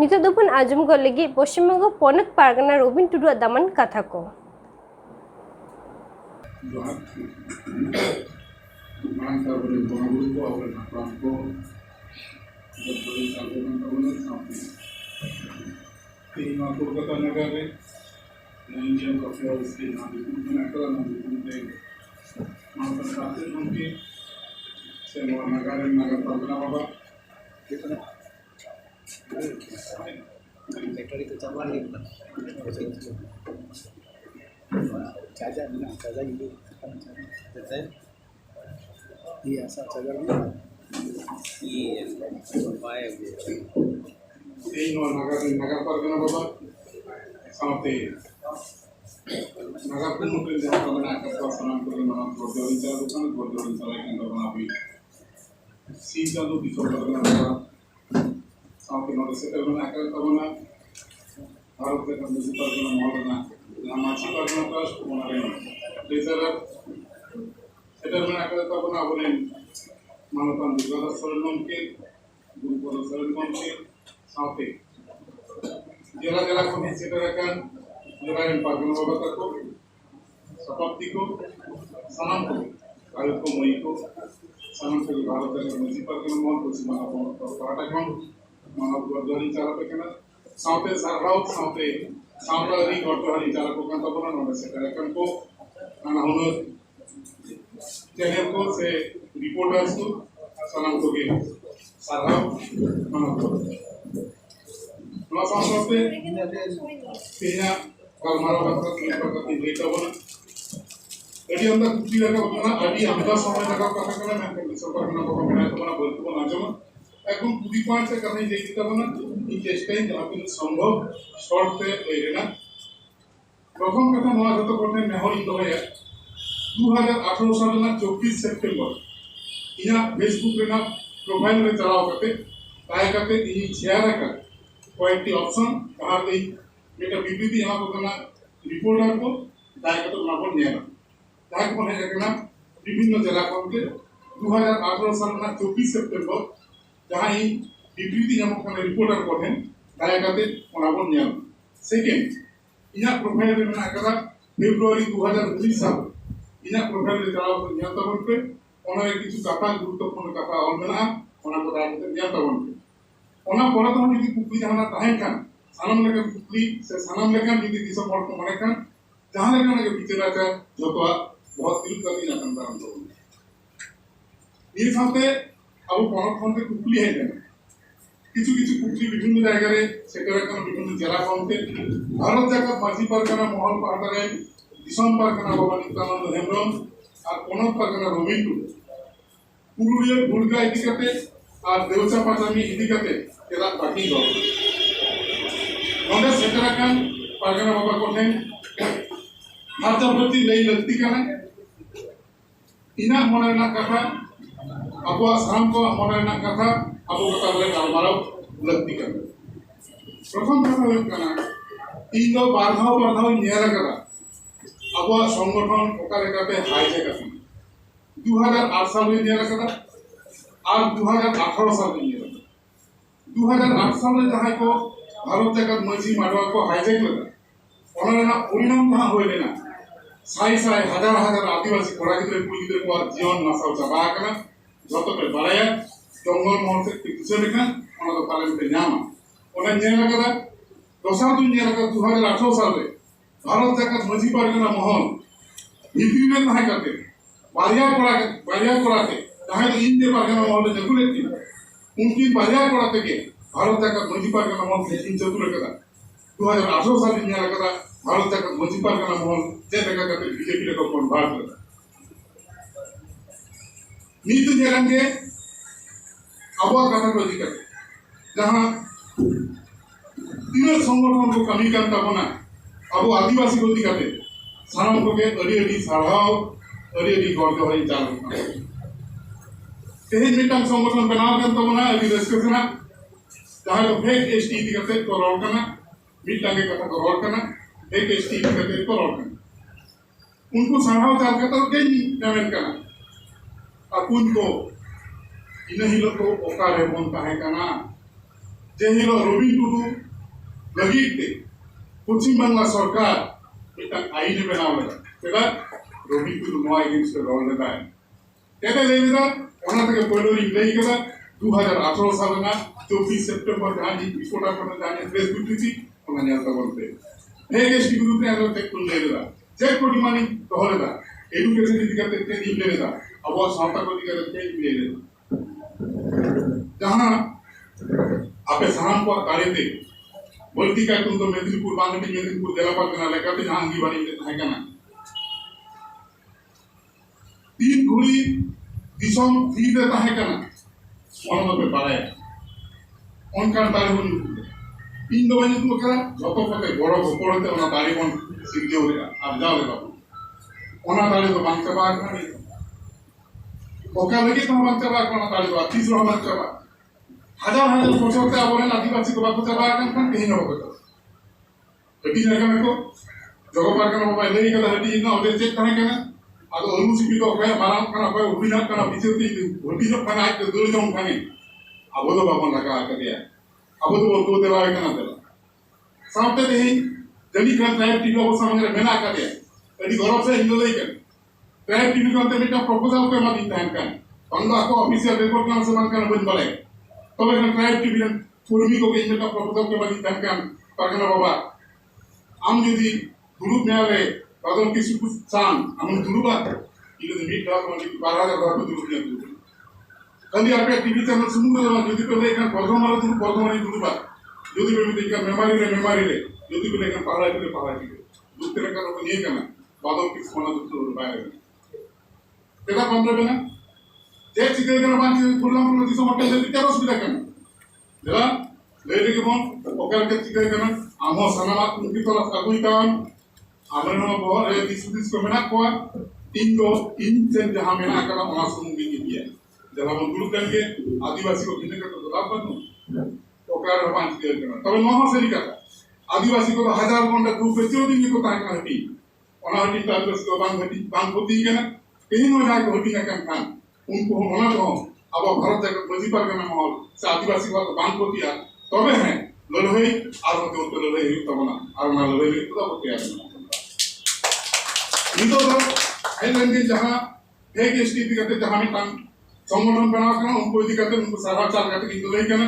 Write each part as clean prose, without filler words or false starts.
नितो दोपन आजम को लगी पश्चिमबंग पनत पारगना रबिन टुडू दामान कथा को कोलकाता नगर में इंडियन कॉफी हाउस के यहाँ नगर पालिका बाबा फैक्ट्री तो चलवा नहीं चार्जर ना चार्जर ये जैसे ये ऐसा चार्जर ये वाई नगर पालिका बाबा सामते नगर को मुझे जहाँ पर बना कर सामान को बना गोदरेज चला दुकान गोदरेज चला के अंदर बना भी सीधा तो दिखो बना सामते नोटिस से बना कर तो बना भारत के म्युनिसिपल का मॉडल ना नामाची पार्गना ट्रस्ट बना रहे हैं लेजर सेटल बना कर तो बना बोले मानवता दुर्गा सरलम के गुरुकुल सरलम के सामते जिला को सेटल कर जिला पार्गना बाबा तक को शताब्दी को सनम को आयुक्त को मई को सनम को भारत के म्युनिसिपल का मॉडल को सीमा को पराठा कौन मानव गुरुद्वारा चालक के ना साउथ साउथ साउथ साउथरी गुरुद्वारा चालक को तो बना नोटिस से कार्यक्रम को ना होनो चैनल को से रिपोर्टर्स को सनम को के साराव मानव को प्लस साउथ तेना कलमारा बात की प्रगति देखा बना यदि हम तक कुछ लगा बना अभी हमदा समय लगा कथा करना मैं को संपर्क ना को बना तो बना बोलते को ना जमा এখন দুই পয়েন্টে কারণে যে দিতে না এই চেষ্টাই যতদিন সম্ভব শর্টে হয়ে না প্রথম কথা নয়া যত করতে মেহরিত হয়ে 2018 সাল না 24 সেপ্টেম্বর ইনা ফেসবুক রে না প্রোফাইল রে চালাও করতে তাই করতে এই শেয়ার का কয়েকটি অপশন তাহার এই এটা বিবৃতি এমা করতে না রিপোর্টার को তাই করতে না বল নিয়ে না তাই কোন है ना বিভিন্ন জেলা করতে 2018 সাল না 24 সেপ্টেম্বর जहाँ ही विबृति नामक रिपोर्टर को हैं दाया करते उन्हें नियम सेकेंड इन्हें प्रोफाइल में ना करा फेब्रुआरी 2019 साल इन्हें प्रोफाइल में चलाओ तो नियम तबन पे उन्हें किसी कथा गुरुत्वपूर्ण कथा और में ना उन्हें को दाया करते नियम तबन पे उन्हें बोला तो हम यदि कुपली जहाँ ताहें kan sanam लेकर कुपली से sanam लेकर यदि दिशा पढ़ को मने kan जहाँ लेकर ना के पिछला का जो तो बहुत दिल करती ना करता हम लोग ये साथे अब पनत कुकली है কিছু কিছু কুকলি বিভিন্ন জায়গায় সেটার কারণ বিভিন্ন জেলা কমতে ভারত জায়গা মাঝি পারগানা মহল পাহাড়ে দিশম পারগানা বাবা নিত্যানন্দ হেমব্রম আর পনত পারগানা রবীন্দ্র পুরুলিয়ার গুড়গা ইদিকাতে আর দেওচা পাচামি ইদিকাতে এরা বাকি গল নন্দের সেটার কারণ পারগানা বাবা কোঠেন ভারতের প্রতি লেই লক্তি কানে ইনা মনে না কথা अब साम को हमारे ना कथा अब कथा बोले गालमाराव लक्ति कर प्रथम कथा हुई करना तीन दो बाधाओं नियर करा अब संगठन ओकाले करते हाईजेक करते 2008 साल में नियर करा और 2018 साल में नियर 2008 साल में जहाँ को भारत जगत मझी माडवा को हाईजेक लगा उन्होंने ना परिणाम कहाँ हुए लेना साई साई हजार हजार आदिवासी कोड़ा कितने कुड़ी कितने को जीवन नसाव चबा करना যত করে বাড়ায়া জঙ্গল মহল থেকে কিছু লেখা ওনা তো পার্লামেন্টে নামা ওনা নিয়ে লাগা দশার দিন নিয়ে লাগা 2018 সালে ভারত জায়গা মাঝি পারগানা মহল ভিপিএন না করতে বাড়িয়া করাতে তাহলে ইন্ডিয়া পারগানা মহল জগুলে কি উনকি বাড়িয়া করা থেকে ভারত জায়গা মাঝি পারগানা মহল তিন চতুর লেখা 2018 সালে নিয়ে লাগা ভারত জায়গা মাঝি পারগানা মহল যে লেখা করতে বিজেপি লেখা কোন ভারত লেখা नीति जगंगे अब कथा को दिक्कत जहाँ तीनों संगठन को कमी कर तबना अब आदिवासी को दिक्कत सानम को के अड़ी साराव अड़ी गौर हई चाल तेज मिटन संगठन बनाव कर तबना अड़ी डिस्कशन जहाँ को फेक एसटी दिक्कत को रोल करना मिटन के कथा को रोल करना फेक एसटी दिक्कत को रोल करना उनको साराव चाल कर तो गई पेमेंट करना अकुन को इन हिलो को ओका रे बोन ताहे कना जे हिलो रवि टुडू लगित ते पश्चिम बांग्ला सरकार मिटन आईन बनाव लेदा तेदा रवि टुडू नोआ अगेंस्ट रॉल लेदा तेदा लेदा ओना तके पहलो री लई केदा 2018 साल ना 24 सितंबर गांधी विस्फोटा पर जाने फेसबुक थी ओना नेलता बोलते हे गेस्टी ग्रुप ने आलो टेक कुल लेदा चेक कोडी मानी तोहलेदा एजुकेशन दिगते ते दी लेदा अब सावता को दिगते ते दी लेदा जहां आपे साम को कार्यते बोलती का तुम तो मेदिनीपुर बांगटी मेदिनीपुर देलापाल कना लेकाते जहां अंगी बानी ते थाय कना तीन घुड़ी दिसम थी दे थाय कना ओना पे बारे ओनकान तारे हुन इन दो बने तो करा जतो पते बड़ो बपड़ते ओना तारे बन सिगजे हो আর যাও রে বাবু ওনা তালে তো বাঁচতে পারবে না ওকা লাগি তো বাঁচতে পারবে না তালে তো আতিস রহমান বাঁচতে পারবে হাজার হাজার বছরতে বলেন আদিবাসী को বাঁচতে পারবে না কেন হবে তো এটি জায়গা में को জগপার কেন মোবাইল নেই কথা এটি না ওদের চেক করে কেন আদো অনুসিপি তো হয় মারাম কেন হয় অভিনয় কেন বিচেতি ঘটি সব কেন আইতে দূর জম কেন আবো তো বাপন লাগা আকে দিয়া আবো তো বলতো দেলা কেন দেলা সামতে দেই जनी का ट्राइब टीवी को सामने मेना कर दिया यदि गौरव से हिंदू लेकर ट्राइब टीवी को अंत में क्या प्रपोजल को मत दिया है बंदा को ऑफिशियल रिपोर्ट का संबंध करना बंद पड़े तो लेकिन ट्राइब टीवी ने पूर्वी को इनका का प्रपोजल के मत दिया है पागना बाबा हम यदि ग्रुप में आवे बादल की सुख शान हम ग्रुपा इधर मीट डाल वाली 12,000 ग्रुप में कभी आपके टीवी चैनल सुनने वाला यदि तो लेकिन बर्धमान ग्रुपा यदि भी देखा मेमोरी रे যদি বলে কেন পাহাড় দিবে দুধ রেখা তো নিয়ে কেন বাদল কিছু মনে দুধ বাইরে এটা কম দেবে না যে চিকে কেন বাঁচি বললাম কোনো কিছু মতে যদি কেন অসুবিধা কেন যারা লেডি কে বল ওকালকে চিকে কেন আমো সানামা মুক্তি তলা কাগুই কান আমরা নো বহর এ দিস को মেনা কোয়া इन से जहां मेना करा वहां सुनूंगी की है जब हम ग्रुप करके आदिवासी को भिन्न करके तो लाभ बनू ओकार बांच के करना तब नोहा से लिखा आदिवासी को हजार घंटा ग्रुप में जो दिन को ताकि हटी और हटी आदिवासी को बांग होती है ना कहीं न जाए होती ना kan उनको होना तो अब भारत जगत बजी पर करना माहौल से आदिवासी को बांग होती है तबे है लड़ाई और तो लड़ाई तब ना और ना लड़ाई तो होती है नितो तो आइलैंड जहां एक स्थिति करते जहां में काम संगठन बना करना उनको दिखाते उनको सारा चाल करते कि लड़ाई करना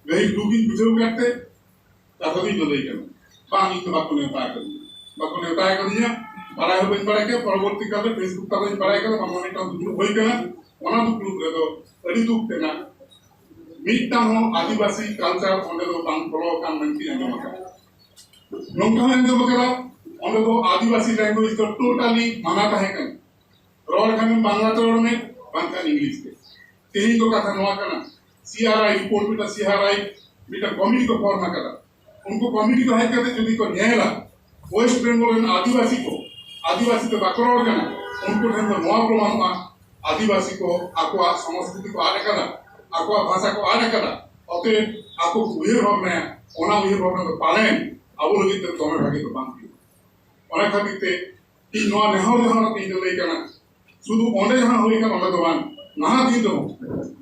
वही डूबी बुझो करते ताकि लड़ाई करना पानी तो बात नहीं पाया कर दिया बड़ा हो बन बड़ा के परवर्ती काल में फेसबुक का बन बड़ा के हमने तो ग्रुप होई करना ओना ग्रुप रे तो अड़ी दुख तेना मीटा हो आदिवासी कल्चर ओंडे तो बांग फॉलो कान मनती है मका नोंका है जो बकरा ओंडे तो आदिवासी लैंग्वेज तो टोटली माना है कर रोड खाने बांग्ला तो में बांका इंग्लिश के तेही तो कथा नवा करना सीआरआई रिपोर्ट में सीआरआई बेटा कमिटी को फॉर्म करा उनको कमिटी को है कहते जो को न्यायला वेस्ट बंगाल में आदिवासी तो बाकरोड़ करना उनको ठंड नवा प्रमाण आदिवासी को आकुआ संस्कृति को आने करा आकुआ भाषा को आने करा अते आको उयर भावना ओना उयर भावना को पालन अब लोग तो तोमे भागे तो बांकी ओना खातिर ती नवा नेहो जहां तीन ले करना शुद्ध ओंडे जहां होई का मतलब दोवान ना दी दो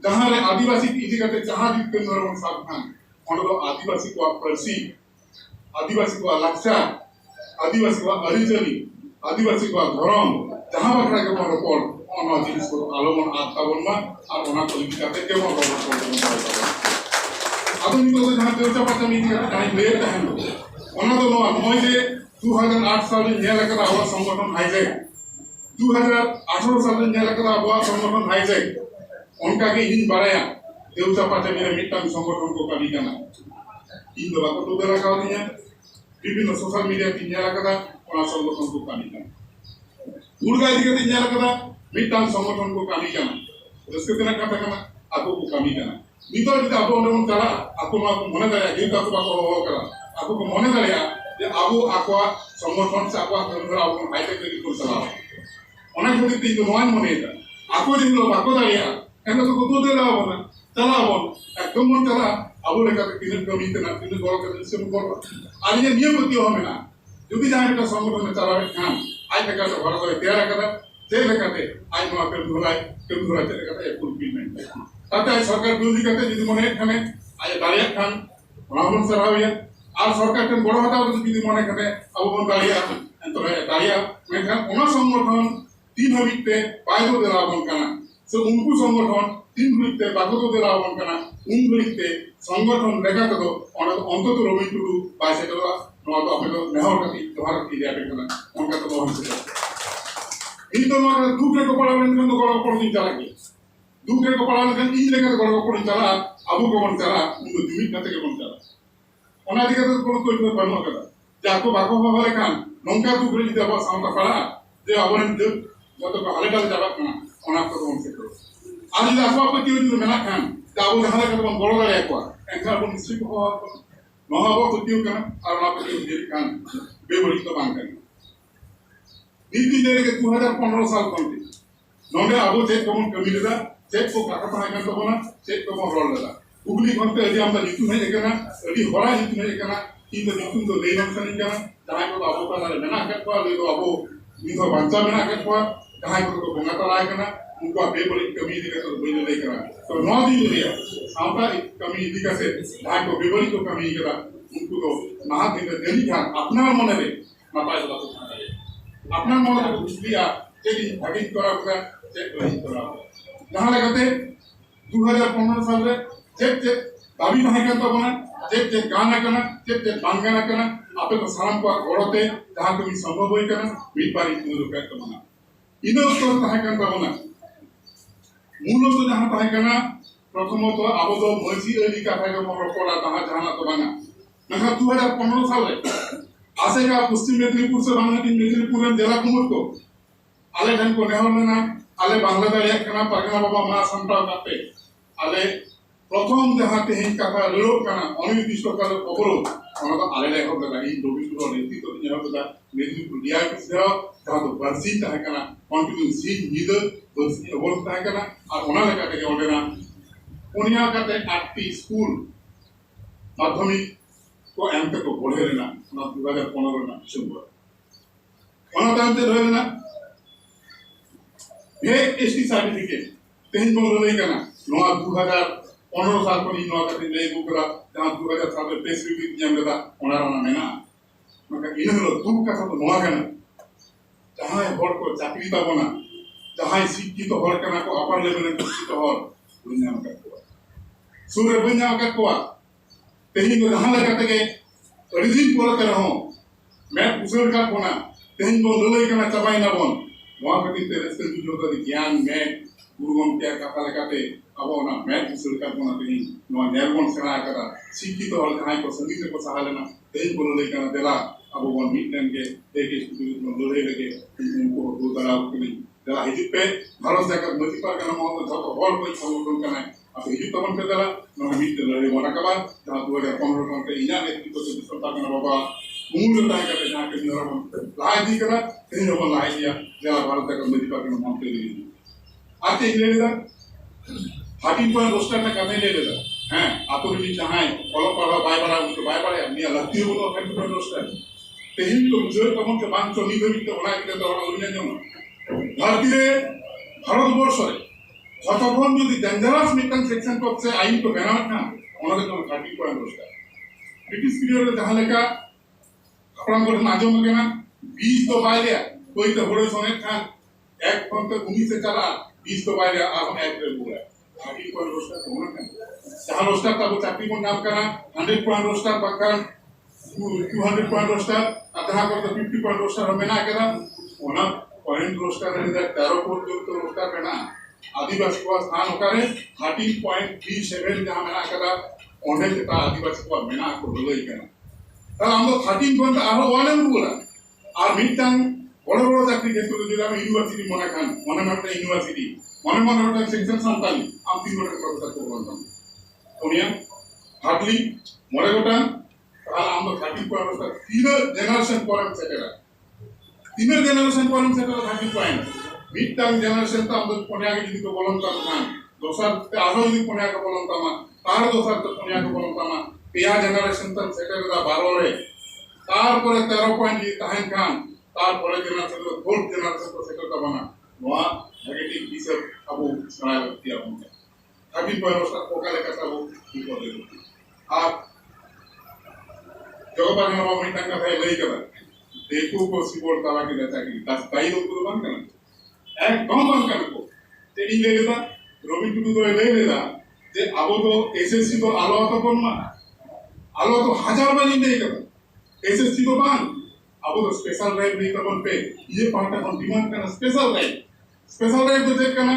जहां रे आदिवासी इजी करते जहां दी के नरम सावधान ओंडे तो आदिवासी को परसी आदिवासी को लक्ष्य आदिवासी को अरिजनी आदिवासी को धर्म जहां बकरा के मन कोन ओना जिनिस को आलोमन आतावन मा और ओना को लिखाते के मन रोड आधुनिक को जहां देवता पता मीटिंग का टाइम ले तहन ओना तो नो मोय जे 2008 साल में नेला करा आवा संगठन हाईजैक 2018 साल में नेला करा आवा संगठन हाईजैक उनका के इन बड़ाया देवता पता मेरे मिट्टा संगठन को कभी करना इन दो बात तो देला का दिया विभिन्न सोशल मीडिया की नेला करा ओना संगठन को कभी करना उड़गा दिके नेला करा मिट्टा संगठन को कभी करना उसके बिना कथा करना आपको को कभी करना नितो दिता आपो ओंडे चला आपको मने दया देवता को बाको हो करा आपको मने दया যে আবু আকোয়া সংগঠন সে আকোয়া ধরে আবু হাইটেক রেডি করে চালাও অনেক ক্ষেত্রে কিন্তু নয় মনে এটা আকো যেগুলো বাকো দাঁড়িয়া এখানে তো কত দিয়ে লাভ না চালাবো একদম মন চালা আবু লেখাতে তিনের জমিতে না তিনের বড় কাছে সেরকম করবো আর এই নিয়ম করতে হবে না যদি যা একটা সংগঠনে চালাবে খান আই লেখাতে ভরা করে দেয়া লেখাতে যে লেখাতে আই নোয়া কেউ ধরায় চলে লেখাতে ফুলফিলমেন্ট তাতে সরকার বিরোধী কাতে যদি মনে এখানে आज दाड़िया खान रावण सराविया और सरकार ठन बड़ हता जुदी मने करे अब बन दाड़िया तो दाड़िया मेखान ओना संगठन तीन हबिते बायदो देलाबन काना से उनको संगठन तीन हबिते बागदो देलाबन काना उन हबिते संगठन लेगा तो अंतत रवि टुडू बासे तो नवा तो अपने नेहर कति दोहार की दिया बेकना उनका तो बहुत से तो नवा दूसरे को पढ़ा लेकिन तो गड़ो पड़ दिन चला गया दूसरे को पढ़ा लेकिन इन लेकर गड़ो पड़ चला अबू को बन चला उनको जुमित करते के बन चला ओना दिखे तो कोई बनो कदा जाको बाको होले कान नोंका दूसरे जिते अब सामता पड़ा जे अबरन जो तो हाले डाल जाबा काना ओना को बन से करो आज जो असवा पति जो मेना कान जाबो हाले का बन गड़ो दाले को एंखा बन स्ट्रिक हो महाबो पतियो कान और ना पति जे कान बेबड़ी तो बांग कान नीति देरे के 2015 साल कंटे नोंडे आबो चेक कमन कमिलेदा चेक को काका पहाय कान तबना चेक को रोल लेदा उगली घंटे अभी हम नीतू है एकना अभी होरा नीतू है एकना की तो नीतू तो लेन सन एकना जहां को आबो का दाले मेना के को ले तो आबो निथो बांचा मेना के को जहां को बंगा तला एकना उनको बेबड़ी कमी दिखे तो बोले ले करा तो 9 दिन लिया सावता कमी दिखे से जहां को बेबड़ी को कमी करा उनको तो महा दिन देली था अपना मन रे माता जला तो अपना मन को लिया चेक भागी करा चेक नहीं करा जहां लगाते 2015 साल रे चेक दाबी नहीं करता बना चेक गाना करना चेक बांगाना करना आपे तो साराम को गड़ते जहां कमी संभव होई करना मिट पारी रुपया तो बना इनो तो तहां करता बना मूल तो जहां तहां करना प्रथमत अब तो मजी अली का था मोर कोला तहां जाना तो बना नखा 2015 साल रे आसेगा पश्चिम मेदिनीपुर से बांग्लादेश मेदिनीपुर जिला कुमुर को आले ठन को नेहर लेना आले बांग्लादेश एक करना परगना बाबा मा संताव कापे आले प्रथम जहां तेहिं कथा लड़ो काना अनिर्दिष्ट काल अवरोध ओना तो आले ले होगा इ रविपुर नेतृत्व नि होगा मेदिनीपुर डीआईपी से जहां तो बरसी तहा काना कंटिन्यू सीट नीदर बरसी अवरोध तहा काना और ओना लेका के ओडेना पुनिया काते 8टी स्कूल माध्यमिक को एमते को बढ़े लेना ना 2015 ना डिसेंबर ओना तांते रहलेना ये एसटी सर्टिफिकेट तेहिं बोल ले काना नवा 2015 साल को इन नवा दिन ले गुकरा जहां 2007 में प्रेस रिलीज नियम लेदा ओना रना मेना मका इन हलो दुख का तो नवा काना जहां हर को चाकरी ता बना जहां शिक्षित हर काना को अपर लेवल रे शिक्षित हर दुनिया में को सूर्य बन्या का को तेहिं को जहां लगा के अरिजिन बोलते रहो मैं उसूल का कोना तेहिं को ललई काना चबाई ना बन नवा कति ते रस्ते जो तो ज्ञान में गुरुगम क्या कथा लगाते अब ना मैं उसूल का कोना तेहिं नवा नेरबन सेना करा शिक्षित हर जहां को संगीत को सहालेना तेहिं को ललई काना देला अब वन मीटन के एक स्टूडेंट को लड़े लगे उनको दो दराव के जरा हिजित पे भारत जाकर मती पर करना हो तो हॉल कोई संगठन करना अब हिजित तमन पे दला न मीट लड़े बना का बाद जहां 2015 में इना नेतृत्व से सरकार करना बाबा मूल ताय करते जहां के निहर लाय दी करा तेन हो लाय दिया जरा भारत जाकर मती पर करना मानते दी आते ले लेदा हाटी पर रोस्टर में करने ले लेदा हैं आतो भी चाहे फॉलो पढ़ा बाय बड़ा उनको बाय बड़ा अपनी लगती हो तो फिर रोस्टर तेहिं तो मुझे तमन के बांग चो निधमित बना के तो उन्हें जम भारत रे भारत वर्ष रे যতক্ষণ যদি ডেঞ্জারাস মিটান সেকশন টপ से আইন তো বেনার না আমাদের কোন 30 পয়েন্ট রোস্টার ব্রিটিশ পিরিয়ডে যাহা লেখা আপনার কোন আজম কেনা 20 তো বাইরে कोई तो बड़े सोने खान एक फोन तो 19 से चला 20 तो বাইরে आप एक रे पूरा 30 पॉइंट रोस्टर तो होना जहां रोस्टर का वो चाकरी को नाम करना 100 पॉइंट रोस्टर बकरन 200 पॉइंट रोस्टर अतः कर तो 50 पॉइंट रोस्टर हमें ना केदा ओना पॉइंट रोस्टर रे 13 पॉइंट जो रोस्टर करना आदिवासी को स्थान होकर 13.37 जहां मेना कदा ओंडे के आदिवासी को मेना को लई करना ता हम 13 पॉइंट आरो वालेम बोला और मिटान बड़ बड़ चाकरी के तो जिला में यूनिवर्सिटी मने खान मने मने यूनिवर्सिटी मने मने सेक्शन संताली हम 3 बड़े प्रोफेसर को बोलता ओनिया हार्डली मोरे गोटा ताल हम 30 पॉइंट 3 जनरेशन फॉरम सेटेला 3 जनरेशन फॉरम सेटेला 30 पॉइंट मिटान जनरेशन ता हम पुण्या के जिनको बोलता था दोसर ते आरो जी पुण्या के बोलता मा तार दोसर तो पुण्या के बोलता मा पिया जनरेशन ता सेटेला 12 रे तार पर 13 पॉइंट जी ताहन खान तार पर जनरेशन तो फोर्थ जनरेशन तो सेटेला बना नोआ नेगेटिव पीस अब सराय दिया हमने 30 पॉइंट उसका कोका लेकर सब ठीक हो गया आप जगह पर हम अपनी टंका है लई करा देखो को सिपोर्ट ताला के देता कि दस ताई लोग तो बंद करना एक गांव बंद करना को तेरी ले लेता रोबिन टुडू तो ले लेता जे अब तो एसएससी तो आलो तो कौन मा आलो तो हजार बार नहीं देगा एसएससी तो बंद अब तो स्पेशल राइट नहीं तो पे ये पार्ट हम डिमांड करना स्पेशल राइट तो चेक करना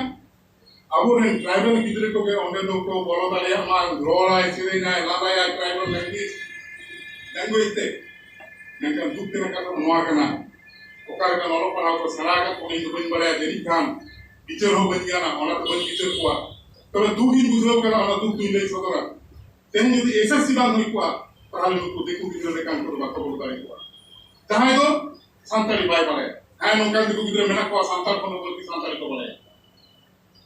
अब रे ट्राइबल किधर को के ओंडे दो को बोलो ताले हमार रोला इसे ना लाला या ट्राइबल लैंग्वेज ते नंका दुख तेना का नोआ कना ओकार का नलो पढ़ाओ को सरा का कोई तो बन बड़ा जरी खान टीचर हो बन गया ना ओना तो बन टीचर को तो दुख ही बुझो करा ओना दुख तुई ले सोतरा तेन यदि एसएससी बान होई को ताले को देखो किधर रे काम करबा को बोलता है को जहां तो संताली बाय बारे हाय नंका देखो किधर मेना को संताल को बोलती संताली को बोले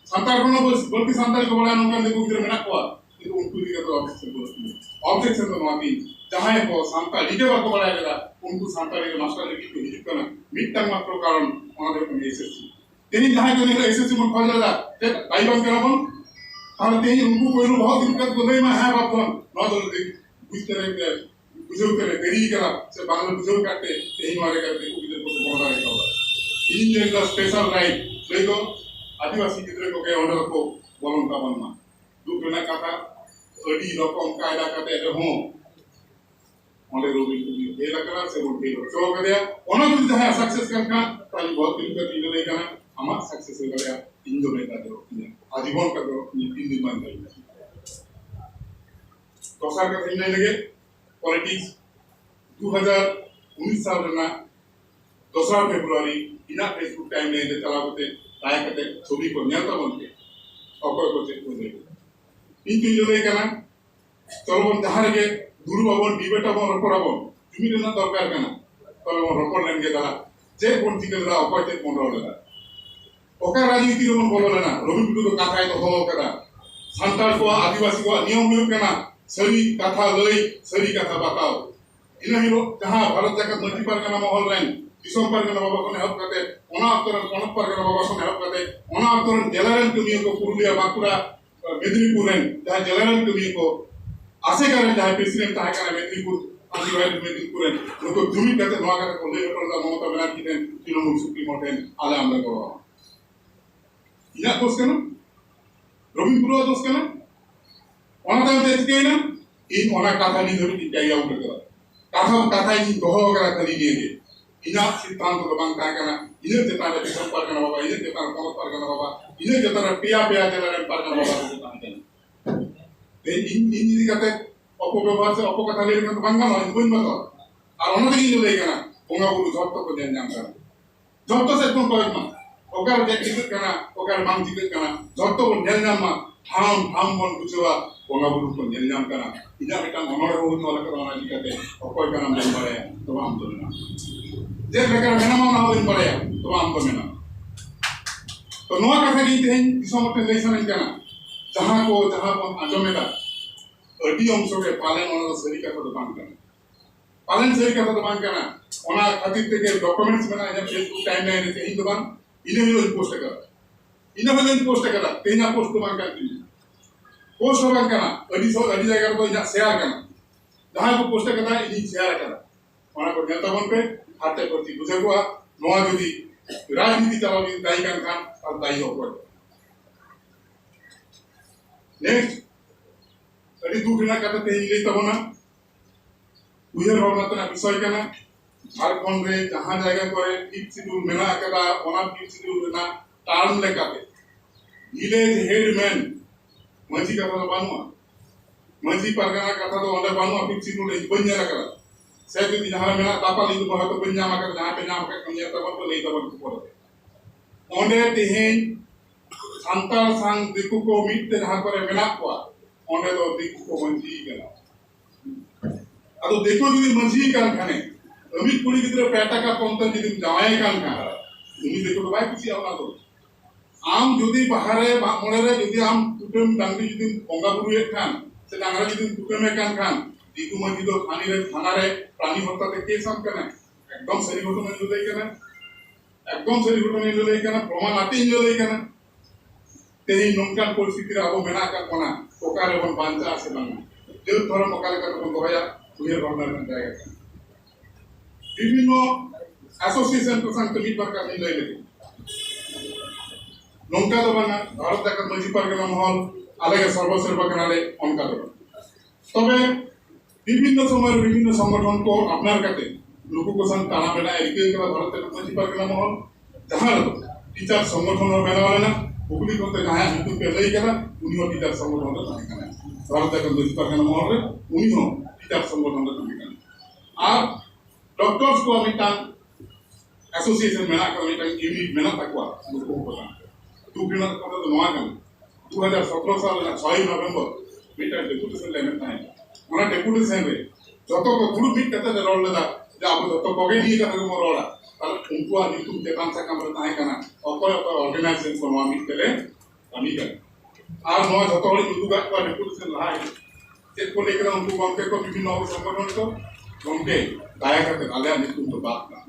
संताल को बोलती संताली को बोला नंका देखो किधर मेना को itu उनको भी तो ऑब्जेक्शन तो माती जहां को संताल लिखे बाको बोलाएगा उनको संताल के मास्टर लिखी तो हिजू करना मिटन मात्र कारण আমাদের को एसएससी तेनी जहां को नहीं एसएससी में खोज रहा ते भाई बन करा बन और तेनी उनको कोई बहुत दिक्कत को नहीं में है बाप न तो बुझते रहे बुझो करे देरी करा से बांग्ला बुझो काटे तेनी मारे करते को किधर को बोला रहेगा इन जगह स्पेशल राइट देखो आदिवासी किधर को के ऑर्डर को बोलन का बनना दूसरा कथा अड़ी रकम कायदा काटे रहो ओंडे रोबिन टुडू ए लकरा से बोल के चो गया ओना जो जहां सक्सेस करना ताली बहुत दिन का तीन नहीं करना हम सक्सेस हो गया इन दो में का दो आजीवन का दो तीन दिन मान गई तो सर का नहीं लगे पॉलिटिक्स 2019 साल में 2 फरवरी इना फेसबुक टाइम में दे चला होते ताया कते छवि को न्याता बनते और को चेक हो जाएगा इन जो ले करना चलो बन जहां के गुरु बाबन डिबेट अब रपड़ाबन তুমি না দরকার কেন তবে ওর রপড় লেন গেলা যে কোন থেকে দা অপয়তে কোন রলেলা ওকা রাজনীতি রকম বললে না রবি টুডু তো কথাই তো হলো কেনা সান্তাল को आदिवासी को नियम हुई केना सही कथा लई सही कथा बताओ इन हिरो जहां भारत जगत नदी पर केना माहौल रेन दिसम पर केना बाबा को हेल्प करते ओना अवतरण कोन पर केना बाबा को हेल्प करते ओना अवतरण जेलरन तुमी को पुरुलिया बाकुड़ा मेदिनीपुर रेन जहां जेलरन तुमी को आसे कारण जहां प्रेसिडेंट ताहे kana मेदिनीपुर आदिवासी मेदिनीपुर रेन लोग जुमी करते नवा करते को ले पर ममता बनर्जी ने तृणमूल सुप्रीमो टेन आले আমরা को इना दोस्त केना রবীন পুরো दोस्त केना ओना दाम दे के ना इन ओना कथा नि धरि टिकाई आउट करा कथा इन दोहो करा खली दिए इना सिद्धांत तो बांग का केना इने जेता रे संपर्क करना बाबा इने जेता कोन पर करना बाबा इने जेता पिया पिया चला रे पर करना बाबा ते इन इन कते अपव्यवहार से अपकथा ले तो बांगा न बुन मत और ओना देखि ले केना बोंगा बुरु झट को देन नाम कर झट से तुम कोई मा ओकर जे टिकट केना ओकर मांग टिकट केना झट को नेल नाम मा ठाम बन बुझवा बोंगा बुरु को नेल नाम केना इना बेटा मनोर हो तो अलग करना दिखते ओकर का नाम बोल पड़े तो हम तो ना जे बेकार मेना मा ना बोल पड़े तो हम तो मेना तो नोआ कथा की तेन दिसमते लेसन केना जहां को आजमेदा अडी अंश के पालन ओना सरी कथा तो बांग करना पालन सही कथा तो बांग करना ओना खातिर ते के डॉक्यूमेंट्स बना या फेसबुक टाइमलाइन ते इन दबान इने हिरो पोस्ट करा तेना पोस्ट तो बांग करती पोस्ट बांग करना अडी जगह तो या शेयर करना जहां को पोस्ट करना इन शेयर करना ओना को नेता बन पे हाथे प्रति बुझे को नोआ जदी राजनीति चलावी दाई खान और दाई हो पड़े नेक्स्ट अडी दूसरा कथा ते ले तबना उयर भावना विषय केना झारखंड रे जहां जगह करे फिफ्थ शेड्यूल मेना कदा ओना फिफ्थ शेड्यूल ना टार्म लेकाते विलेज हेडमैन मजी कथा तो बानुआ मजी परगना कथा तो ओंडे बानुआ फिफ्थ शेड्यूल रे बन्या लकरा से जदी जहां मेना तापा लिंग बहा तो बन्या मा कर जहां पे नाम के कन्या तब तो नहीं तब को पड़े ओंडे तेहेन संताल संग दिकु को मिट जहां करे मेना को ओंडे तो दिकु को मंजी गला अतो देखो जदी मंजी कान खाने अमित कुड़ी गिद्र पेटा का पंतर जदी जावाय कान खा उनी देखो बाय कुछ आवना तो आम जदी बाहरे मोड़े रे जदी आम कुटुम डांगरी जदी बंगा बुरु एक खान से डांगरा जदी कुटुम एक खान दिकु मंजी तो खानी रे थाना रे प्राणी हत्या ते केस हम करना एकदम सही घटना जो ले करना एकदम सही घटना जो ले करना प्रमाण आते जो ले करना तेरी नोंकान परिस्थिति रे अब मेना का कोना ओकारे बन बांचा से बन जेल धर्म अकाले का तो दोया उन्हें भावना में जाएगा विभिन्न एसोसिएशन को संग कमिट पर का मिल रही नौका तो बना भारत का मजी पर का माहौल अलग सर्वसर्व करने उनका तो तबे विभिन्न समय विभिन्न संगठन को अपना करते लोगों को संग ताना बेना एक का भारत का मजी पर का माहौल जहाँ टीचर संगठन और बेना वाले ना हुकुमी को तो कहाँ हिंदू पे ले गया उन्हीं और टीचर संगठन का नहीं करना भारत का मजी पर का माहौल उन्हीं हो टीचर संगठन का नहीं करना आप डॉक्टर्स को अमिता एसोसिएशन में ना अमिता यूनिट में ना तकवा लोगों को पता तू बिना पता तो नवा कर 2017 साल 6 नवंबर मीटर डेपुटेशन लेने था मना डेपुटेशन रे जतो को गुरु मिट कते रोल लदा जा अब जतो कोगे नी का को रोला ताले उनको आ नीतु तेतान सा काम रहता है कना अकोय ऑर्गेनाइजेशन को नवा मिट करे कमी कर आ नवा जतो वाली नीतु का डेपुटेशन रहा है चेक को लेकर उनको गमके को विभिन्न संगठन को गमके दाया करते आले नीतु तो बात ना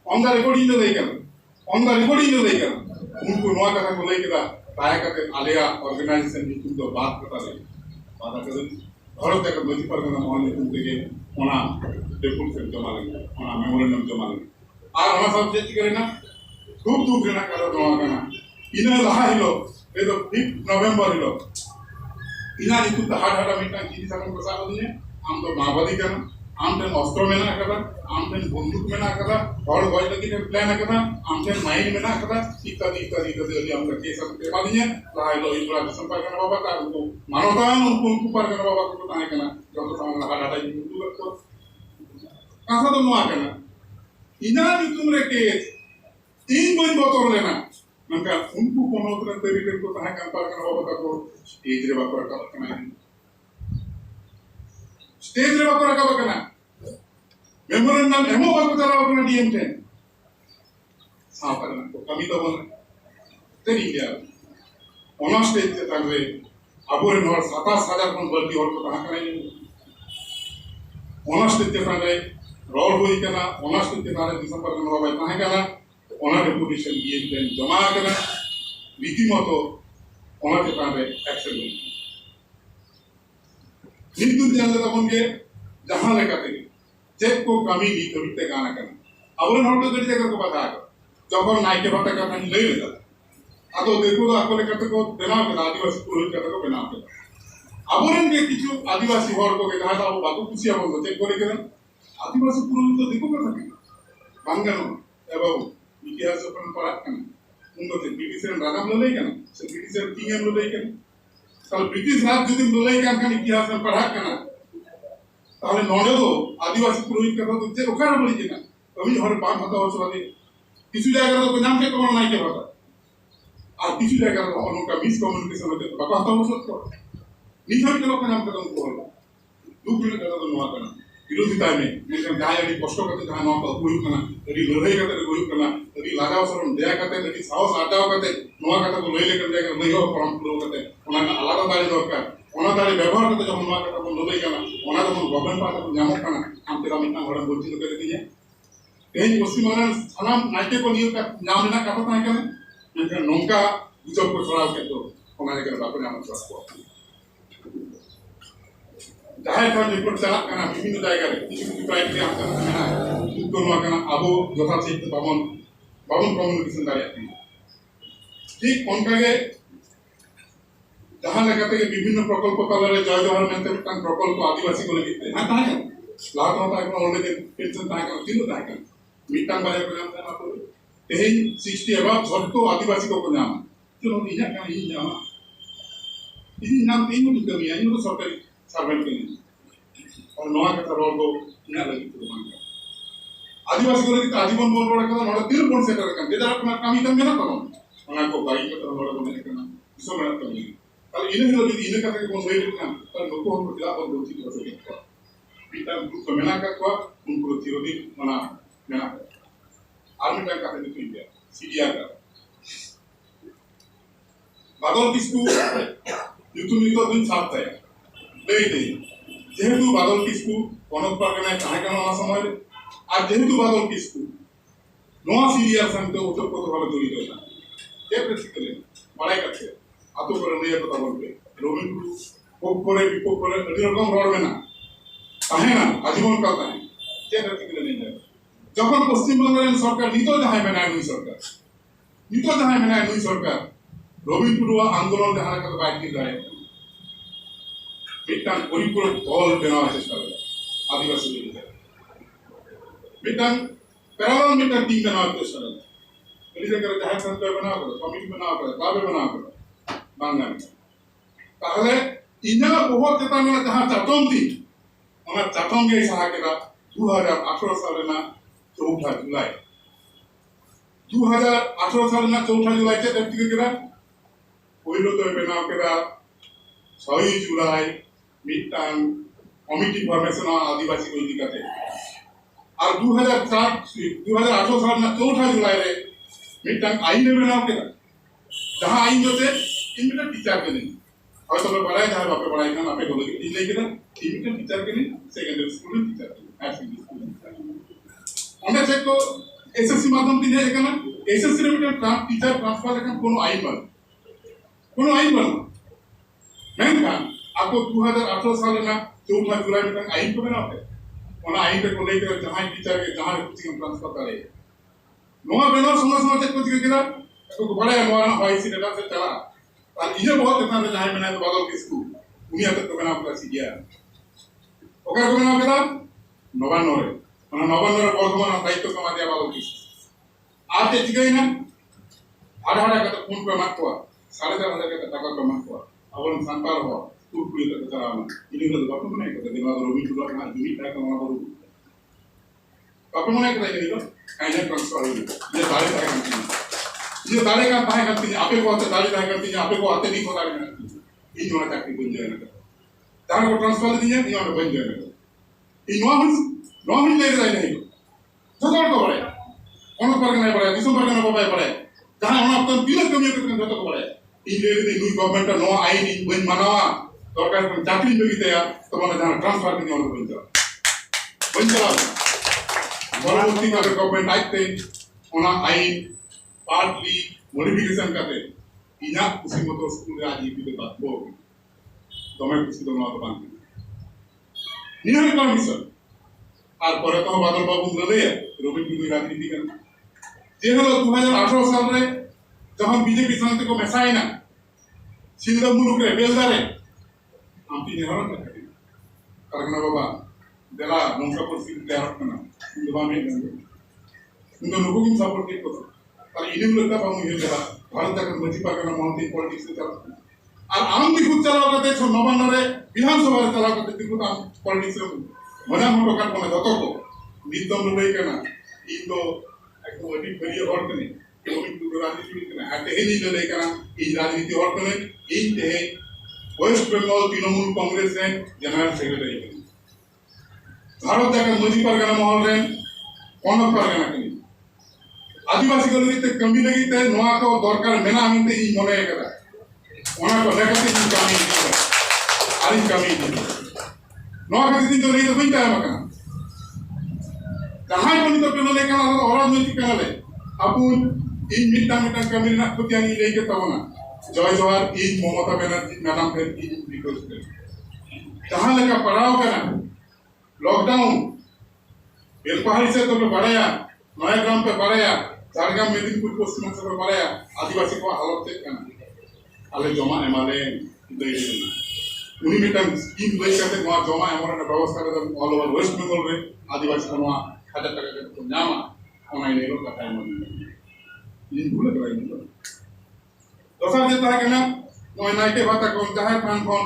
ऑन द रिकॉर्डिंग ले लेकर उनको नवा कथा को लेकर दाया करते आलिया ऑर्गेनाइजेशन नीतु तो बात करता रहे बात करते भारत का मजी पर का माहौल नीतु के ओना डेपुटेशन जमा लगे ओना मेमोरेंडम जमा लगे आ हमारा सब चेक करे ना खूब दुख ना करो नवा करना इना लहा हिलो ए तो 5 नवंबर हिलो इना नीतु तो हाड हाड मिटा की दिशा को साथ दिए हम तो माओवादी करना आम टेन अस्त्र में ना कदा आम टेन बंदूक में ना कदा और गॉय लगी टेन प्लान कदा आम टेन माइंड में ना कदा इत्यादि इत्यादि इत्यादि हम करके सब के बाद ये लाइलो इबरा संपर्क करना बाबा का उनको मानवता उनको पर करना बाबा को ताने करना जो तो सामने हाथ हटा यूट्यूब तो कहां तो नुआ करना इना भी तुमरे के 3 बन बोतल लेना नंका उनको कोनो तरह तरीके को ताने कर पर करना बाबा को स्टेज रे बाबा का करना स्टेज रे बाबा का करना मेमोरेंडम एमओ बाबा चलाओ करना डीएम10 सापरना को कमी तो बोल तेरी क्या ओना स्टेज से तांगे अबोरे नोर 27000 कोन बल्टी और को कहां करे ओना स्टेज से तांगे रोल होई करना ओना स्टेज से तांगे दिसंबर में बाबा कहां करना ओना डेपुटेशन डीएम10 जमा करना रीतिमतो ओना के तांगे एक्शन लेना नीतु ध्यान देता बन जहां लेकर चेक को कमी नी कभी तक गाना करना अब उन होटल गड़ी जगह को बता जब नाई के बात करना ले लेता अब देखो आपको लेकर को बनाओ के आदिवासी पुरोहित करते को बनाओ के अब उन के किछु आदिवासी हर को के कहा था वो बात खुशी अब चेक को लेकर आदिवासी पुरोहित तो देखो कर सके बांगनो एवं इतिहास अपन पढ़ा करना उनको से ब्रिटिश राजा ले लेकर से ब्रिटिश किंग ले लेकर कल ब्रिटिश राज जो दिन ले लेकर kan इतिहास में पढ़ा करना ताले नोडे तो आदिवासी पुरोहित का तो जे ओकार बोली के ना कभी हर बात होता हो चला दे किसी जगह तो नाम के कौन नहीं के होता और किसी जगह तो उनका मिस कम्युनिकेशन होते तो बात हो सकता निथर के लोग नाम का तो बोल दो दिन का तो नवा करना विरोधिता में लेकिन जहां यदि कष्ट करते जहां नवा का कोई करना यदि लड़ाई करते कोई करना यदि लगाव सरम दया करते यदि साहस आटाव करते नवा का तो ले लेकर जाकर नहीं हो परम लोग करते उन्हें अलग दाड़ी दरकार ओना दाड़ी व्यवहार करते जब नवा का तो लड़ाई करना ओना तो गवर्नमेंट पास तो जामो करना हम तेरा मिटा घोड़ा बोलती तो कर दिए तेज पश्चिम बंगाल सलाम नाइटे को नियो का नाम लेना कथा था क्या लेकिन नौका जब को छोड़ा के तो ओना के बाप नाम को जाहिर कर रिपोर्ट चला करना विभिन्न जायगा रे किसी प्राइवेट के आंसर करना उनको नवा करना अब यथा से बाबन कम्युनिकेशन दाड़ी ठीक उनका के जहां लगाते विभिन्न प्रकल्प तलरे जय जवाहर मेंते मिटान प्रकल्प आदिवासी को लेके हां ताहे लात होता है ऑलरेडी पेंशन ताहे कर तीन ताहे कर मिटान बारे को नाम था तो तेही 60 अबाव झटको आदिवासी को नाम चलो इया का ही नाम ini नाम तीन को कमी है तो सरकारी सर्वेंट के लिए और नवा का रोल को इना लगी तो मांगा आदिवासी को लेके आजीवन बोल बड़ा का नोड़ा तीन बोल से कर के जरा अपना काम ही ना करो उना को गाई को नोड़ा बोलने करना इसो मेहनत करनी kalau ini kalau di ini kata kita mau kan kalau nuku untuk tidak berdosi kita sebagai kita untuk kemenakan kuat untuk tirodi mana menakan army kan kata itu India CDR kan बादल किसको YouTube में तो दिन साथ है ले दे जेहेतु बादल किसको कौन पर करना है कहाँ करना समय आज जेहेतु बादल किसको नोआ सीरियल संग तो उत्तर को वाला जोड़ी देना ये प्रेसिकली पढ़ाई करते हैं आतो पर नहीं पता बोलते रोमिन टू পক্ষরে বিপক্ষরে আদি রকম রড়বে না তাহে না আজীবন কাল তাহে চেক আর্টিকেল নেই যাবে যখন পশ্চিমবঙ্গের সরকার নিত যাহাই মেনায় নুই সরকার নিত যাহাই মেনায় নুই সরকার রবি টুডুয়া আন্দোলন যাহার কাছে বাইরে যায় মিটান পরিপূরক দল বেনাওয়ার চেষ্টা করে আদিবাসী বিরোধী মিটান প্যারালাল মিটান টিম বেনাওয়ার চেষ্টা করে এলি জায়গায় জাহাজ সরকার বেনাওয়া করে কমিটি বেনাওয়া করে বাবে বেনাওয়া করে বাংলা তাহলে ইন্ডিয়া বহু চেতা মেলা যাহা চাটন্তি ওনা চাটঙ্গে সাহা কেরা 2018 সালে না 4 জুলাই 2018 সালে না 4 জুলাই चे तब केरा पहिलो तो बेनाव केरा 6 जुलाई मिटान कमिटी फॉर्मेशन आदिवासी को दिखाते और 2018 साल ना 4 जुलाई रे मिटान आईन बेनाव केरा जहां आईन जो से इनमें टीचर के नहीं और तो पढ़ाई जहां बापे पढ़ाई ना आपे बोले कि नहीं केरा इनमें टीचर के नहीं सेकेंडरी स्कूल में टीचर हाई सेकेंडरी स्कूल অনেক চেক তো এসএসসি মাধ্যম দিয়ে এখানে এসএসসি রে টিচার ট্রান্সফার এখানে কোনো আইন বল মেনখান आपको 2018 साल ना 4 जुलाई में आईन को बना है ओना आईन पे को लेकर जहां टीचर के जहां कोचिंग ट्रांसफर करे नोआ बेनो समझ चेक को केरा को बड़ा नोआ ना भाई सी डेटा से चला और ये बहुत इतना जहां मैंने तो बदल के स्कूल दुनिया तक को बना कर सी गया ओकर को बना केरा नवान्नरे মানে নবান্নরে বর্ধমান দায়িত্ব কমা দেওয়া ভালো কিছু আর তে ঠিকই না 8,000 টাকা ফোন পে মাত্র 4,500 টাকা কমা মাত্র আবার সান্তাল হওয়া তুরপুরি তক তারা না ইনিগুলো গল্প মনে করে দিমা রবি টুডু না দুই টাকা কমা করব গল্প মনে করে দিল কাইনে ট্রান্সফার হইল যে দাঁড়ে থাকে ये दाड़े का पाए करती है आपे को आते दाड़ी दाए करती है आपे को आते नहीं को दाड़े करती है इन जोड़ा चाकरी बन जाए ना दाड़े को ट्रांसफर दिए ये और बन जाए इन नॉन ले रहा नहीं तो को बड़े कौन पर नहीं पड़े दिसम पर ना बाबा पड़े जहां हम अपन बिल कमी करते हैं तो बड़े इन ले रे न्यू गवर्नमेंट नो आईन बन मनावा सरकार को चाकरी में भी तैयार तो माने जहां ट्रांसफर करने और बन चला परवर्ती का गवर्नमेंट आते ओना आईन पार्टली मॉडिफिकेशन करते इना उसी मत स्कूल आज ये भी बात हो तो मैं कुछ तो ना तो बात नहीं है परमिशन আর পরে তো বাদল বাবু বলে রবি টুডু রাজনীতি করেন যে হলো 2018 সালে যখন বিজেপি সঙ্গে কো মেশাই না সিলদা মুলুক রে বেলদারে আমি নেহরন থাকে কারগনা বাবা দেলা নৌকা পরিস্থিতি দেওয়ার না কিন্তু আমি কিন্তু লোক কি সাপোর্ট করতে তার ইনিগুলো তা বামু হেলা ভারত থেকে মজি পারগনা মন্ত্রী পলিটিক্স চালা আর আনন্দ খুব চালাও করতে নবান্নরে বিধানসভা চালাও করতে কিন্তু পলিটিক্স मना मोटो काट कोना जतो को निदम लई केना इ तो एक अडी बरिया और कने कोई तो राजनीति केना आते हे नहीं लई केना इ राजनीति और कने इ ते वेस्ट बंगाल तृणमूल कांग्रेस रे जनरल सेक्रेटरी भारत का मजी परगना महल रे कोन परगना कनी आदिवासी को लगिते कमी लगिते नोआ को दरकार मेना आमिते इ मने करा ओना को लेकते इ कमी आरी कमी नौ किसी दिन तो नहीं तो कोई टाइम का जहां कोई तो पेनो लेकर आ और राजनीति करना ले अपुन इन मिटा कमी ना खुद यानी लेके तब ना जय जवाहर इन ममता बनर्जी मैडम फिर इन रिक्वेस्ट कर जहां लगा पढ़ाओ करना लॉकडाउन बेलपहाड़ी से तो बढ़ाया नया ग्राम पे बढ़ाया झारग्राम मेदिनीपुर पश्चिम से बढ़ाया आदिवासी को हालत से करना अले जमा एमएलए दे उन्हीं मिटन स्कीम ले करते वहां जमा एमोरन व्यवस्था कर ऑल ओवर वेस्ट बंगाल रे आदिवासी को वहां 1000 টাকা के नामा ओना नेरो का टाइम इन भूल गए दोसर जेता है ना नय नाइटे बाता कोन जहां खान कोन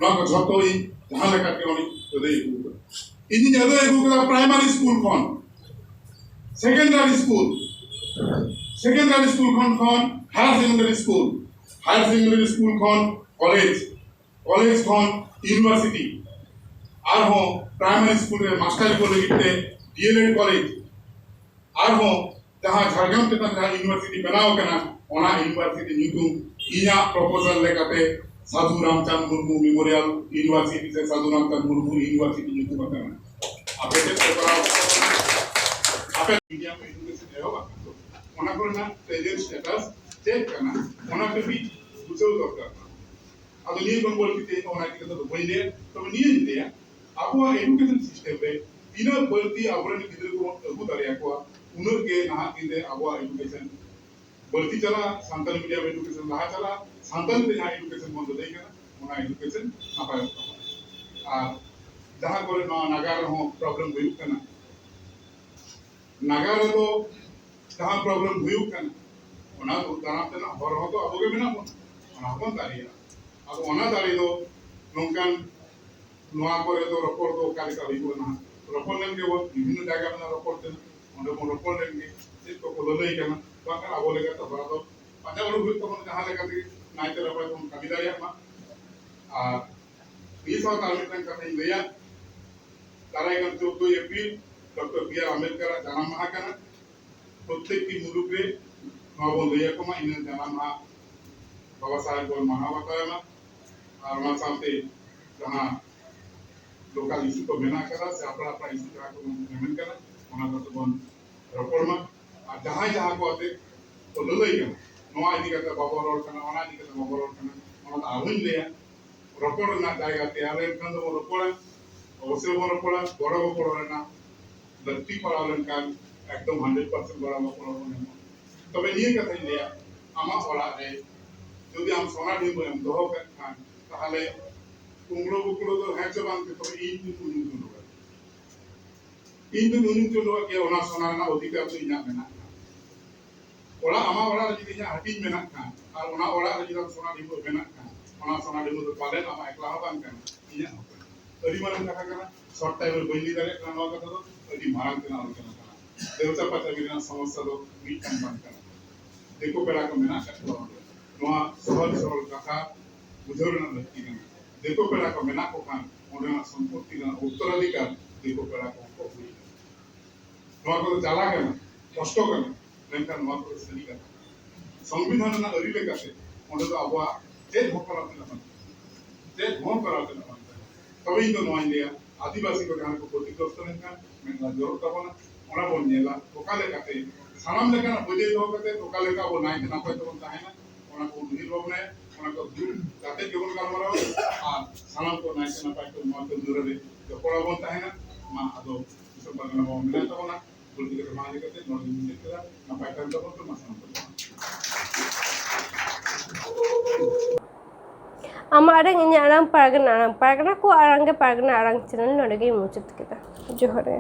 नो को झटोई जहां लेकर के ओनी तो दे इन जगह एगो का प्राइमरी स्कूल कोन सेकेंडरी स्कूल कोन हायर सेकेंडरी स्कूल कोन कॉलेज कोन यूनिवर्सिटी और हो प्राइमरी स्कूल रे मास्टर को लेते डीएलएड कॉलेज और हो जहां झारग्राम के जहां यूनिवर्सिटी बनाओ कना ओना यूनिवर्सिटी नीतु इना प्रपोजल लेकते साधु रामचंद्र मुर्मू मेमोरियल यूनिवर्सिटी से साधु रामचंद्र मुर्मू यूनिवर्सिटी नीतु बताना आपे टेस्ट कराओ आपे मीडिया में एजुकेशन है होगा ओना को ना प्रेजेंट स्टेटस चेक करना ओना पे भी बुझो दरकार ᱟᱫᱚ ᱱᱤᱭᱟᱹ ᱠᱷᱚᱱ ᱵᱟᱹᱲᱛᱤ ᱛᱮ ᱚᱱᱟ ᱤᱫᱤ ᱠᱟᱛᱮ ᱫᱚ ᱵᱟᱹᱧ ᱞᱟᱹᱭᱟ ᱛᱚᱵᱮ ᱱᱤᱭᱟᱹᱧ ᱞᱟᱹᱭᱟ ᱟᱵᱚᱣᱟᱜ ᱮᱰᱩᱠᱮᱥᱚᱱ ᱥᱤᱥᱴᱮᱢ ᱨᱮ ᱛᱤᱱᱟᱹᱜ ᱵᱟᱹᱲᱛᱤ ᱟᱵᱚᱨᱮᱱ ᱜᱤᱫᱽᱨᱟᱹ ᱠᱚᱵᱚᱱ ᱟᱹᱜᱩ ᱫᱟᱲᱮᱭᱟᱠᱚᱣᱟ ᱩᱱᱟᱹᱜ ᱜᱮ ᱱᱟᱦᱟᱜ ᱫᱤᱱ ᱨᱮ ᱟᱵᱚᱣᱟᱜ ᱮᱰᱩᱠᱮᱥᱚᱱ ᱵᱟᱹᱲᱛᱤ ᱪᱟᱞᱟᱜᱼᱟ ᱥᱟᱱᱛᱟᱲᱤ ᱢᱤᱰᱤয়াᱢ ᱮᱰᱩकेᱥᱚन ᱞᱟᱦᱟ ᱪᱟᱞᱟᱜᱼᱟ ᱥᱟᱱᱛᱟᱲᱤ ᱛᱮ ᱡᱟᱦᱟᱸ ᱮᱰᱩकेᱥᱚन ᱵᱚᱱ ᱞᱟᱹᱭ ᱠᱟᱱᱟ ᱚᱱᱟ एडुकेशन नापायोग ᱛᱟᱵᱚᱱᱟ ᱟᱨ ᱡᱟᱦᱟᱸ ᱠᱚᱨᱮ ᱱᱚᱣᱟ ᱱᱟᱜᱟᱨ ᱨᱮᱦᱚᱸ ᱯᱨᱚᱵᱞᱮᱢ ᱦᱩᱭᱩᱜ ᱠᱟᱱᱟ ᱱᱟᱜᱟर ᱨᱮᱫᱚ जहाँ प्रॉब्लम हुई कना ओना तो दाना तना हर हो तो अबोगे बिना बन ओना बन दारिया अब ओना दारी दो नोंकान नोआ करे तो रपोर दो काली का हुई ना रपोर लेंगे वो विभिन्न जगह में रपोर देना ओंडे को रपोर लेंगे से तो को लई कना बाका अबो लेगा तो बड़ा तो पांजा बड़ हुई तो मन जहाँ लेगा ती नाइते रपोर तो कमी दारिया मा आ ये सब तालमेल का नहीं लिया ताराई का 14 अप्रैल डॉक्टर बी.आर. आम्बेडकर जन्म माह कना प्रत्येक मुलुग रे नवा बन लैया को मा इन जन्म माह बाबा साहेब बन मानव बताया और वहां साथे जहां लोकल इशू को बना करा से अपना अपना इशू जहां को पेमेंट करा ओना को बन रपोर मा और जहां जहां को आते तो लई कना नवा इदी का बाबा रोड कना ओना इदी का बाबा रोड कना ओना आहुन ले रपोर ना जायगा तैयार है खंड वो रपोर अवश्य वो रपोर बड़ा वो पड़ो ना लत्ती पड़ालन का एकदम 100% बड़ा वो पड़ो ने तबे निये कथा लिया आमा ओला रे যদি আম সোনা দিব এম দহ খান তাহলে কুমড়ো বুকড়ো তো হ্যাচে বানতে তবে ইন তো নুন চলো কে ওনা সোনা না অধিকার তো ইনা মেনা ওলা আমা ওলা যদি ইনা হাটিন মেনা খান আর ওনা ওলা যদি সোনা দিব মেনা খান ওনা সোনা দিব তো পালে আমা একলা হবান খান ইনা अभी मालूम कथा करना शॉर्ट टाइम में बंदी करे करना होगा तो अभी मारन करना होगा करना देवता पता भी ना समस्या तो मीट काम बंद करना देखो पहला को मेना करना नोआ सहज सरल कथा बुझोरना लगती है देखो पहला को मेना को खान ओना संपत्ति ना उत्तराधिकार देखो पहला को हुई नोआ को जाला करना कष्ट करना लेकिन नोआ को सही करना संविधान ना अरी लेकाते ओंडे तो अबवा जे भोकरा करना तब इन नोआ इंडिया आदिवासी को जहां को प्रतिग्रस्त लेनका मेना जरूरत तबना ओना बोन नेला ओकाले काते सानाम लेका ना बजे दो काते ओकाले का वो नाइ ना पाए तो ताहेना ओना को निर्भवने ओना को दूर जाते जीवन गालमाराव आ सानाम को नाइ ना पाए तो नोआ तो दूररे जो कोड़ा बोन ताहेना मा आदो सब बगना बो मिला तबना बोलती के माने काते नोआ दिन केला ना पाए तो तो मा सानाम Amarang ini arang paragana ko arang ke paragana arang channel nodege muchet kita johore